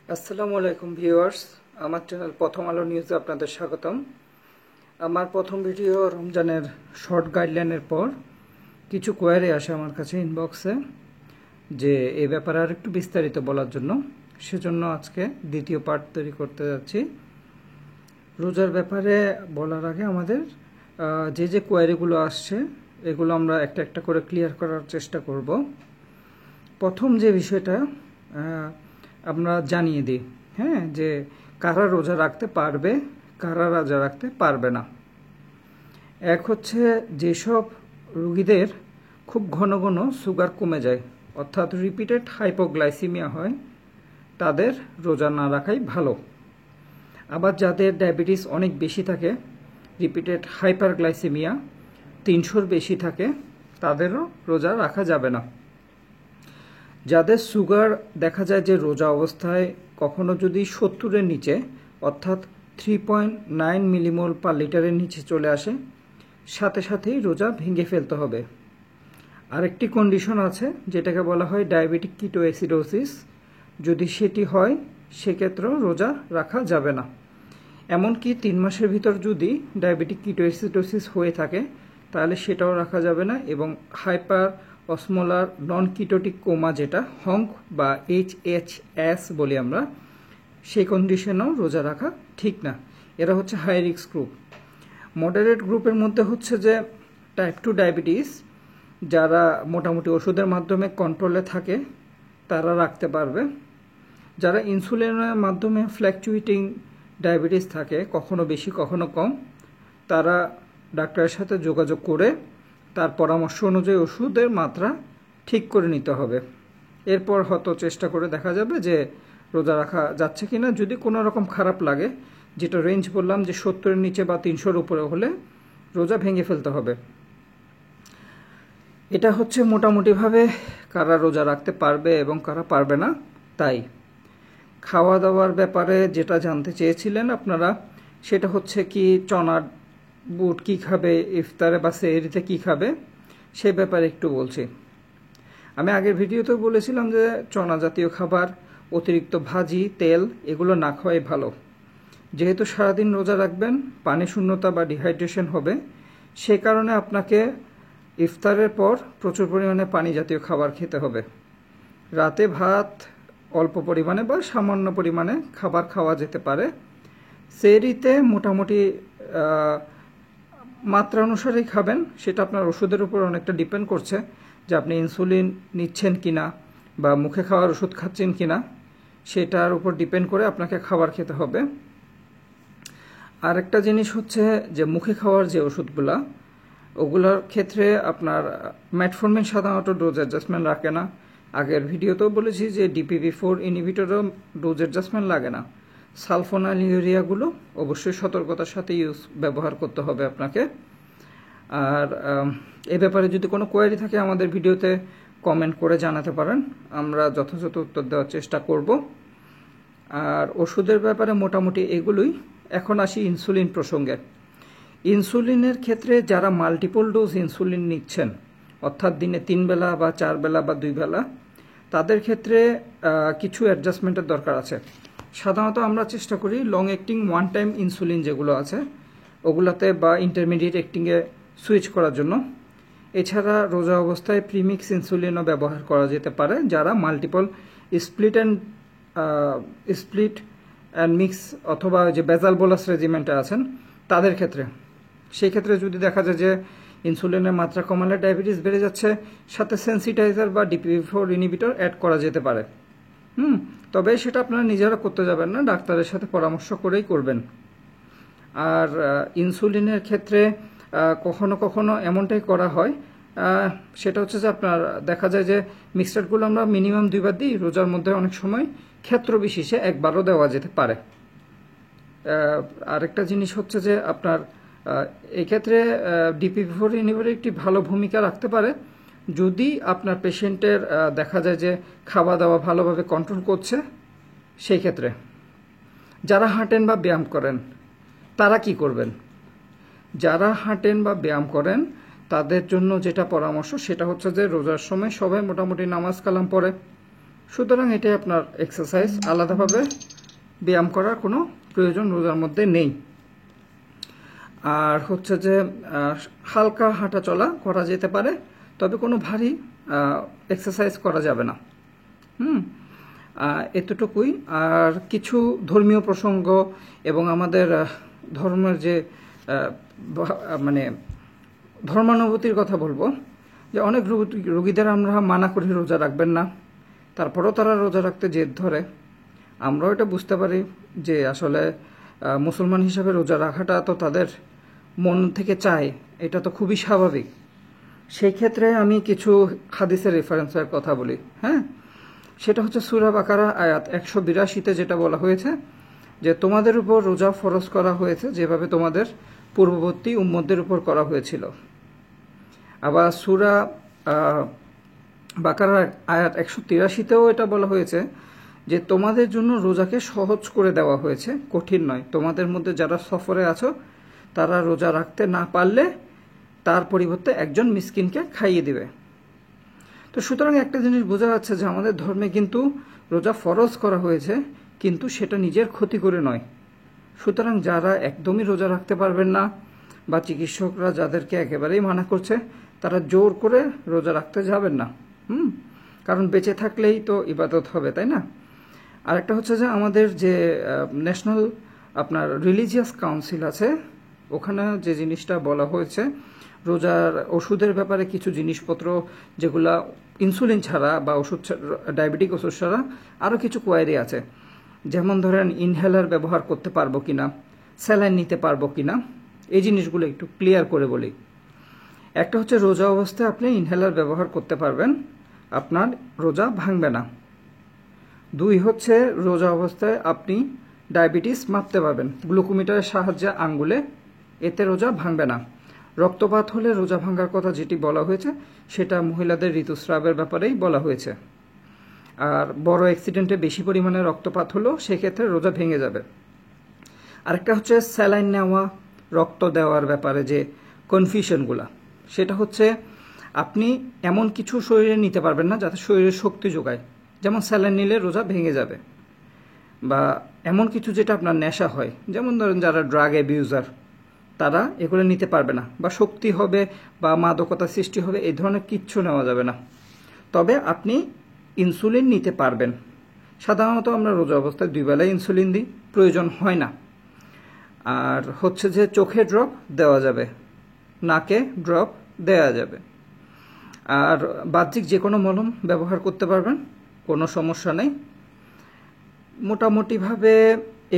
আসসালামু আলাইকুম ভিউয়ার্স, আমার চ্যানেল প্রথম আলো নিউজে আপনাদের স্বাগতম। আমার প্রথম ভিডিও রমজানের শর্ট গাইডলাইনের পর কিছু কোয়ারি আসে আমার কাছে ইনবক্সে যে এই ব্যাপারে আর একটু বিস্তারিত বলার জন্য। সেজন্য আজকে দ্বিতীয় পার্ট তৈরি করতে যাচ্ছি। রোজার ব্যাপারে বলার আগে আমাদের যে কোয়ারিগুলো আসছে এগুলো আমরা একটা একটা করে ক্লিয়ার করার চেষ্টা করব। প্রথম যে বিষয়টা আমরা জানিয়ে দিই, যে কারা রোজা রাখতে পারবে, কারা রোজা রাখতে পারবে না। এক হচ্ছে যেসব রোগীদের খুব ঘন ঘন সুগার কমে যায়, অর্থাৎ রিপিটেড হাইপোগ্লাইসিমিয়া হয়, তাদের রোজা না রাখাই ভালো। আবার যাদের ডায়াবেটিস অনেক বেশি থাকে, রিপিটেড হাইপারগ্লাইসিমিয়া 300-র বেশি থাকে, তাদেরও রোজা রাখা যাবে না। যাদের সুগার দেখা যায় যে রোজা অবস্থায় কখনো যদি 70-এর নিচে অর্থাৎ 3.9 মিলিমোল পার লিটারের নিচে চলে আসে, সাথে সাথেই রোজা ভেঙে ফেলতে হবে। আরেকটি কন্ডিশন আছে যেটাকে বলা হয় ডায়াবেটিক কিটোঅ্যাসিডোসিস। যদি সেটি হয় সেক্ষেত্রেও রোজা রাখা যাবে না। এমনকি 3 মাসের ভিতর যদি ডায়াবেটিক কিটোঅ্যাসিডোসিস হয়ে থাকে তাহলে সেটাও রাখা যাবে না। এবং হাইপার অসমোলার নন কিটোটিক কোমা, যেটা হংক বা HHS বলি আমরা, সেই কন্ডিশনেও রোজা রাখা ঠিক না। এরা হচ্ছে হাই রিস্ক গ্রুপ। মডারেট গ্রুপের মধ্যে হচ্ছে যে টাইপ 2 ডায়াবেটিস, যারা মোটামুটি ওষুধের মাধ্যমে কন্ট্রোলে থাকে, তারা রাখতে পারবে। যারা ইনসুলিনের মাধ্যমে ফ্ল্যাকচুয়েটিং ডায়াবেটিস থাকে, কখনো বেশি কখনো কম, তারা ডাক্তারের সাথে যোগাযোগ করে তার পরামর্শ অনুযায়ী ওষুধের মাত্রা ঠিক করে নিতে হবে। এরপর হয়তো চেষ্টা করে দেখা যাবে যে রোজা রাখা যাচ্ছে কিনা। যদি কোনো রকম খারাপ লাগে, যেটা রেঞ্জ বললাম যে 70-এর নিচে বা 300-র উপরে হলে রোজা ভেঙে ফেলতে হবে। এটা হচ্ছে মোটামুটিভাবে কারা রোজা রাখতে পারবে এবং কারা পারবে না। তাই খাওয়া দাওয়ার ব্যাপারে যেটা জানতে চেয়েছিলেন আপনারা, সেটা হচ্ছে কি চনার বুট কি খাবে, ইফতারে বা সেহরিতে কি খাবে, সে ব্যাপারে একটু বলছি। আমি আগের ভিডিওতেও বলেছিলাম যে চনা জাতীয় খাবার, অতিরিক্ত ভাজি, তেল এগুলো না খাওয়াই ভালো। যেহেতু সারাদিন রোজা রাখবেন, পানি শূন্যতা বা ডিহাইড্রেশন হবে, সে কারণে আপনাকে ইফতারের পর প্রচুর পরিমাণে পানি জাতীয় খাবার খেতে হবে। রাতে ভাত অল্প পরিমাণে বা সামান্য পরিমাণে খাবার খাওয়া যেতে পারে। সেহরিতে মোটামুটি মাত্রা অনুসারেই খাবেন। সেটা আপনার ওষুধের উপর অনেকটা ডিপেন্ড করছে যে আপনি ইনসুলিন নিচ্ছেন কিনা বা মুখে খাওয়ার ওষুধ খাচ্ছেন কিনা, সেটার উপর ডিপেন্ড করে আপনাকে খাবার খেতে হবে। আরেকটা জিনিস হচ্ছে যে মুখে খাওয়ার যে ওষুধগুলা, ওগুলোর ক্ষেত্রে আপনার মেটফর্মিন সাধারণত ডোজ অ্যাডজাস্টমেন্ট রাখে না। আগের ভিডিওতেও বলেছি যে DPP-4 ইনহিবিটরও ডোজ অ্যাডজাস্টমেন্ট লাগে না। সালফোনালিউরিয়াগুলো অবশ্যই সতর্কতার সাথে ব্যবহার করতে হবে আপনাকে। আর এ ব্যাপারে যদি কোনো কোয়ারি থাকে আমাদের ভিডিওতে কমেন্ট করে জানাতে পারেন, আমরা যথাযথ উত্তর দেওয়ার চেষ্টা করব। আর ওষুধের ব্যাপারে মোটামুটি এগুলোই। এখন আসি ইনসুলিন প্রসঙ্গে। ইনসুলিনের ক্ষেত্রে যারা মাল্টিপল ডোজ ইনসুলিন নিচ্ছেন, অর্থাৎ দিনে 3 বেলা বা 4 বেলা বা 2 বেলা, তাদের ক্ষেত্রে কিছু অ্যাডজাস্টমেন্টের দরকার আছে। সাধারণত আমরা চেষ্টা করি long acting one time insulin যেগুলো আছে ওগুলাতে বা ইন্টারমিডিয়েট অ্যাক্টিংয়ে সুইচ করার জন্য। এছাড়া রোজা অবস্থায় প্রিমিক্স ইনসুলিনও ব্যবহার করা যেতে পারে যারা মাল্টিপল স্প্লিট অ্যান্ড মিক্স অথবা যে বেজাল বোলাস রেজিমেন্টে আছেন তাদের ক্ষেত্রে। সেই ক্ষেত্রে যদি দেখা যায় যে ইনসুলিনের মাত্রা কমালে ডায়াবেটিস বেড়ে যাচ্ছে, সাথে সেন্সিটাইজার বা DPP-4 ইনহিবিটর অ্যাড করা যেতে পারে। তবে সেটা আপনারা নিজেরা করতে যাবেন না, ডাক্তারের সাথে পরামর্শ করেই করবেন। আর ইনসুলিনের ক্ষেত্রে কখনো কখনো এমনটাই করা হয়, সেটা হচ্ছে যে আপনার দেখা যায় যে মিক্সচারগুলো আমরা মিনিমাম 2 বার দিই রোজার মধ্যে, অনেক সময় ক্ষেত্র বিশেষে 1 বারও দেওয়া যেতে পারে। আরেকটা জিনিস হচ্ছে যে আপনার এই ক্ষেত্রে DPP-4 ইনহিবিটর একটি ভালো ভূমিকা রাখতে পারে যদি আপনার পেশেন্টের দেখা যায় যে খাওয়া দাওয়া ভালোভাবে কন্ট্রোল করছে। সেই ক্ষেত্রে যারা হাঁটেন বা ব্যায়াম করেন তারা কি করবেন? যারা হাঁটেন বা ব্যায়াম করেন তাদের জন্য যেটা পরামর্শ সেটা হচ্ছে যে রোজার সময় সবাই মোটামুটি নামাজ কালাম পড়ে, সুতরাং এটা আপনার এক্সারসাইজ, আলাদাভাবে ব্যায়াম করার কোনো প্রয়োজন রোজার মধ্যে নেই। আর হচ্ছে যে হালকা হাঁটা চলা করা যেতে পারে, তবে কোনো ভারী এক্সারসাইজ করা যাবে না। এতটুকুই। আর কিছু ধর্মীয় প্রসঙ্গ এবং আমাদের ধর্মের যে মানে ধর্মানুভূতির কথা বলবো, যে অনেক রোগীদের আমরা মানা করি রোজা রাখবেন না, তারপরেও তারা রোজা রাখতে জেদ ধরে। আমরাও এটা বুঝতে পারি যে আসলে মুসলমান হিসাবে রোজা রাখাটা তো তাদের মন থেকে চায়, এটা তো খুবই স্বাভাবিক। সেই ক্ষেত্রে আমি কিছু হাদিসের রেফারেন্সের কথা বলি। হ্যাঁ, সেটা হচ্ছে সূরা বাকারা আয়াত 182-তে যেটা বলা হয়েছে যে তোমাদের উপর রোজা ফরজ করা হয়েছে যেভাবে তোমাদের পূর্ববর্তী উম্মতদের উপর করা হয়েছিল। আবার সূরা বাকারা আয়াত 183-তেও এটা বলা হয়েছে যে তোমাদের জন্য রোজাকে সহজ করে দেওয়া হয়েছে, কঠিন নয়। তোমাদের মধ্যে যারা সফরে আছো তারা রোজা রাখতে না পারলে তার পরিবর্তে একজন মিসকিনকে খাইয়ে দিবে। তো সুতরাং একটা জিনিস বোঝা যাচ্ছে যে আমাদের ধর্মে কিন্তু রোজা ফরজ করা হয়েছে, কিন্তু সেটা নিজের ক্ষতি করে নয়। সুতরাং যারা একদমই রোজা রাখতে পারবেন না বা চিকিৎসকরা যাদেরকে একেবারেই মানা করছে, তারা জোর করে রোজা রাখতে যাবেন না। কারণ বেঁচে থাকলেই তো ইবাদত হবে, তাই না? আরেকটা হচ্ছে যে আমাদের যে ন্যাশনাল আপনার রিলিজিয়াস কাউন্সিল আছে, ওখানে যে জিনিসটা বলা হয়েছে রোজার ওষুধের ব্যাপারে, কিছু জিনিসপত্র যেগুলা ইনসুলিন ছাড়া বা ওষুধ ডায়াবেটিক ওষুধ ছাড়া আরও কিছু কোয়ারি আছে। যেমন ধরেন ইনহেলার ব্যবহার করতে পারবো কিনা, স্যালাইন নিতে পারবো কিনা, এই জিনিসগুলো একটু ক্লিয়ার করে বলি। একটা হচ্ছে রোজা অবস্থায় আপনি ইনহেলার ব্যবহার করতে পারবেন, আপনার রোজা ভাঙবে না। 2 হচ্ছে রোজা অবস্থায় আপনি ডায়াবেটিস মাপতে পারবেন গ্লুকোমিটারের সাহায্যে আঙ্গুলে, এতে রোজা ভাঙবে না। রক্তপাত হলে রোজা ভাঙার কথা যেটি বলা হয়েছে সেটা মহিলাদের ঋতুস্রাবের ব্যাপারেই বলা হয়েছে। আর বড় অ্যাক্সিডেন্টে বেশি পরিমাণে রক্তপাত হলো সেক্ষেত্রে রোজা ভেঙে যাবে। আরেকটা হচ্ছে স্যালাইন নেওয়া, রক্ত দেওয়ার ব্যাপারে যে কনফিউশনগুলা, সেটা হচ্ছে আপনি এমন কিছু শরীরে নিতে পারবেন না যাতে শরীরে শক্তি যোগায়, যেমন স্যালাইন নিলে রোজা ভেঙে যাবে। বা এমন কিছু যেটা আপনার নেশা হয়, যেমন ধরেন যারা ড্রাগ অ্যাবিউজার, তারা এগুলো নিতে পারবে না। বা শক্তি হবে বা মাদকতা সৃষ্টি হবে, এই ধরনের কিচ্ছু নেওয়া যাবে না। তবে আপনি ইনসুলিন নিতে পারবেন। সাধারণত আমরা রোজা অবস্থায় 2 বেলায় ইনসুলিন দিই, প্রয়োজন হয় না। আর হচ্ছে যে চোখে ড্রপ দেওয়া যাবে, নাকে ড্রপ দেওয়া যাবে। আর বাহ্যিক যে কোনো মলম ব্যবহার করতে পারবেন, কোনো সমস্যা নেই। মোটামুটিভাবে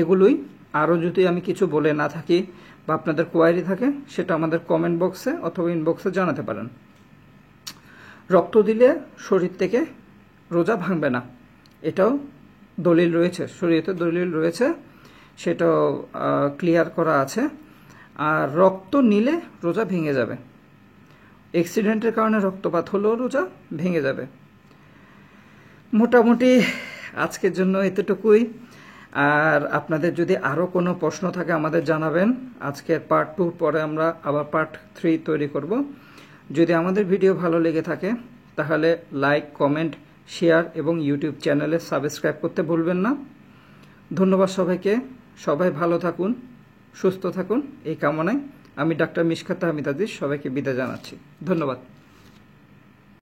এগুলোই। আরও যদি আমি কিছু বলে না থাকি বা আপনাদের কোয়ারি থাকে, সেটা আমাদের কমেন্ট বক্সে অথবা ইনবক্সে জানাতে পারেন। রক্ত দিলে শরীর থেকে রোজা ভাঙবে না, এটাও দলিল রয়েছে, শরীয়তে দলিল রয়েছে, সেটাও ক্লিয়ার করা আছে। আর রক্ত নিলে রোজা ভেঙে যাবে, অ্যাক্সিডেন্টের কারণে রক্তপাত হলেও রোজা ভেঙে যাবে। মোটামুটি আজকের জন্য এতটুকুই। আর আপনাদের যদি আরও কোনো প্রশ্ন থাকে আমাদের জানাবেন। আজকের পার্ট 2 পরে আমরা আবার পার্ট 3 তৈরি করব। যদি আমাদের ভিডিও ভালো লেগে থাকে তাহলে লাইক, কমেন্ট, শেয়ার এবং ইউটিউব চ্যানেলে সাবস্ক্রাইব করতে ভুলবেন না। ধন্যবাদ সবাইকে। সবাই ভালো থাকুন, সুস্থ থাকুন এই কামনায় আমি ডাক্তার মিশকাত আহমেদ আজিজ সবাইকে বিদায় জানাচ্ছি। ধন্যবাদ।